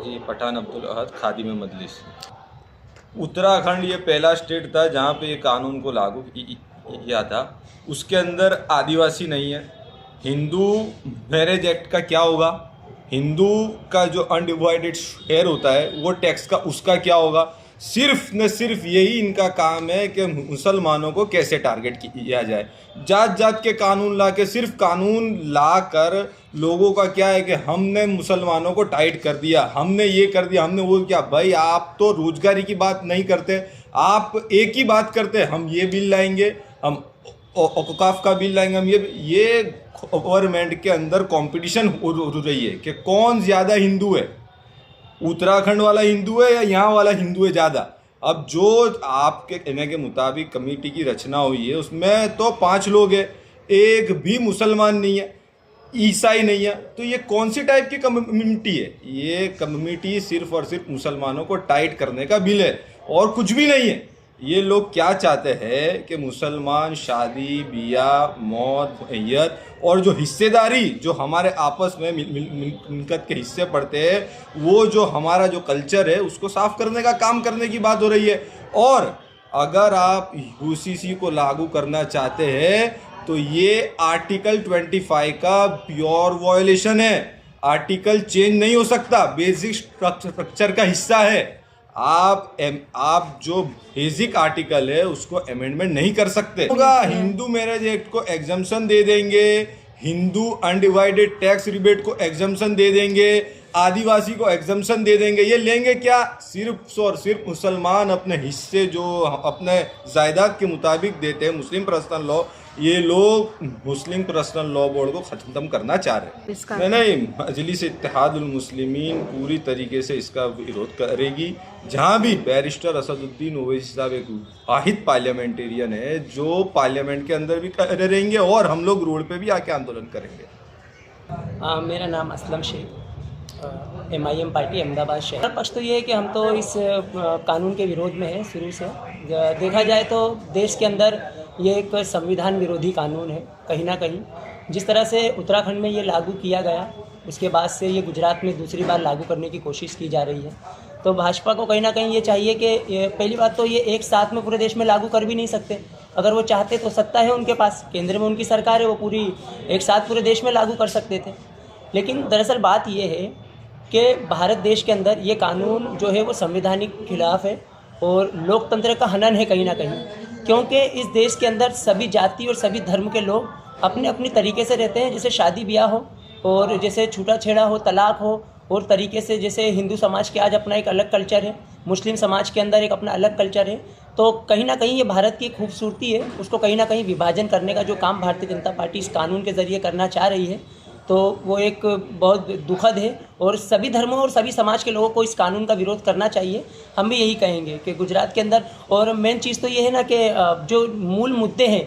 जी, पठान अब्दुल अहद, खादिम मजलिस। उत्तराखंड ये पहला स्टेट था जहाँ पे ये कानून को लागू किया था। उसके अंदर आदिवासी नहीं है। हिंदू मैरिज एक्ट का क्या होगा? हिंदू का जो अनडिवाइडेड शेयर होता है वो टैक्स का उसका क्या होगा? सिर्फ न सिर्फ यही इनका काम है कि मुसलमानों को कैसे टारगेट किया जाए। जात जात के कानून ला के, सिर्फ कानून ला कर लोगों का क्या है कि हमने मुसलमानों को टाइट कर दिया, हमने ये कर दिया, हमने वो किया। भाई आप तो रोजगारी की बात नहीं करते, आप एक ही बात करते, हम ये बिल लाएंगे, हम औकाफ का बिल लाएंगे, हम ये गवर्नमेंट के अंदर कंपटीशन हो रही है कि कौन ज़्यादा हिंदू है, उत्तराखंड वाला हिंदू है या यहाँ वाला हिंदू है ज़्यादा। अब जो आपके कहने के मुताबिक कमेटी की रचना हुई है उसमें तो 5 लोग हैं, एक भी मुसलमान नहीं है, ईसाई नहीं है। तो ये कौन सी टाइप की कम्युनिटी है? ये कम्युनिटी सिर्फ और सिर्फ मुसलमानों को टाइट करने का बिल है और कुछ भी नहीं है। ये लोग क्या चाहते हैं कि मुसलमान शादी बियाह मौत मैयत और जो हिस्सेदारी जो हमारे आपस में मिलकत के हिस्से पड़ते हैं, वो जो हमारा जो कल्चर है उसको साफ करने का काम करने की बात हो रही है। और अगर आप यूसीसी को लागू करना चाहते हैं तो ये आर्टिकल 25 का प्योर वायोलेशन है। आर्टिकल चेंज नहीं हो सकता, बेसिक स्ट्रक्चर का हिस्सा है। आप जो बेसिक आर्टिकल है उसको अमेंडमेंट नहीं कर सकते। होगा हिंदू मैरिज एक्ट को एग्जम्पशन दे देंगे, हिंदू अनडिवाइडेड टैक्स रिबेट को एग्जम्पशन दे देंगे, आदिवासी को एग्जम्पशन दे देंगे। ये लेंगे क्या? सिर्फ और सिर्फ मुसलमान अपने हिस्से जो अपने जायदाद के मुताबिक देते हैं, मुस्लिम पर्सनल लॉ, ये लोग मुस्लिम पर्सनल लॉ बोर्ड को ख़त्म करना चाह रहे हैं। नहीं, मजलिस इत्तेहादुल मुस्लिमीन पूरी तरीके से इसका विरोध करेगी। जहाँ भी बैरिस्टर असदुद्दीन ओवैसी साहब एक वाहिद पार्लियामेंटेरियन है जो पार्लियामेंट के अंदर भी खड़े रहेंगे और हम लोग रोड पे भी आके आंदोलन करेंगे। मेरा नाम असलम शेख, MIM पार्टी अहमदाबाद शहर। पक्ष तो ये है कि हम तो इस कानून के विरोध में है शुरू से। देखा जाए तो देश के अंदर ये एक संविधान विरोधी कानून है कहीं ना कहीं। जिस तरह से उत्तराखंड में ये लागू किया गया उसके बाद से ये गुजरात में दूसरी बार लागू करने की कोशिश की जा रही है। तो भाजपा को कहीं ना कहीं ये चाहिए कि पहली बात तो ये एक साथ में पूरे देश में लागू कर भी नहीं सकते। अगर वो चाहते तो सत्ता है उनके पास, केंद्र में उनकी सरकार है, वो पूरी एक साथ पूरे देश में लागू कर सकते थे। लेकिन दरअसल बात ये है कि भारत देश के अंदर ये कानून जो है वो संवैधानिक खिलाफ है और लोकतंत्र का हनन है कहीं ना कहीं, क्योंकि इस देश के अंदर सभी जाति और सभी धर्म के लोग अपने अपनी तरीके से रहते हैं। जैसे शादी ब्याह हो और जैसे छूटा छेड़ा हो, तलाक हो, और तरीके से जैसे हिंदू समाज के आज अपना एक अलग कल्चर है, मुस्लिम समाज के अंदर एक अपना अलग कल्चर है। तो कहीं ना कहीं ये भारत की खूबसूरती है, उसको कहीं ना कहीं विभाजन करने का जो काम भारतीय जनता पार्टी इस कानून के ज़रिए करना चाह रही है, तो वो एक बहुत दुखद है और सभी धर्मों और सभी समाज के लोगों को इस कानून का विरोध करना चाहिए। हम भी यही कहेंगे कि गुजरात के अंदर, और मेन चीज़ तो ये है ना कि जो मूल मुद्दे हैं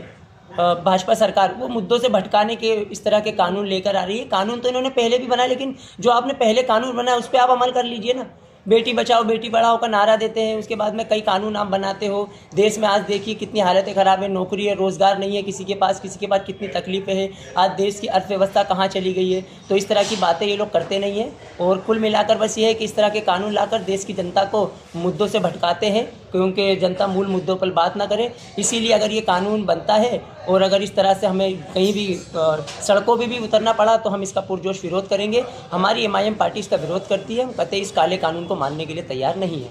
भाजपा सरकार वो मुद्दों से भटकाने के इस तरह के कानून लेकर आ रही है। कानून तो इन्होंने पहले भी बनाए, लेकिन जो आपने पहले कानून बनाया उस पर आप अमल कर लीजिए ना। बेटी बचाओ बेटी पढ़ाओ का नारा देते हैं, उसके बाद में कई कानून आप बनाते हो। देश में आज देखिए कितनी हालतें ख़राब है, नौकरी है, रोज़गार नहीं है किसी के पास कितनी तकलीफ़ें हैं, आज देश की अर्थव्यवस्था कहाँ चली गई है। तो इस तरह की बातें ये लोग करते नहीं हैं और कुल मिलाकर बस ये है कि इस तरह के कानून लाकर देश की जनता को मुद्दों से भटकाते हैं, क्योंकि जनता मूल मुद्दों पर बात ना करे। इसीलिए अगर ये कानून बनता है और अगर इस तरह से हमें कहीं भी सड़कों पे भी उतरना पड़ा तो हम इसका पुरजोश विरोध करेंगे। हमारी MIM पार्टी इसका विरोध करती है, हम कतई इस काले कानून को मानने के लिए तैयार नहीं है।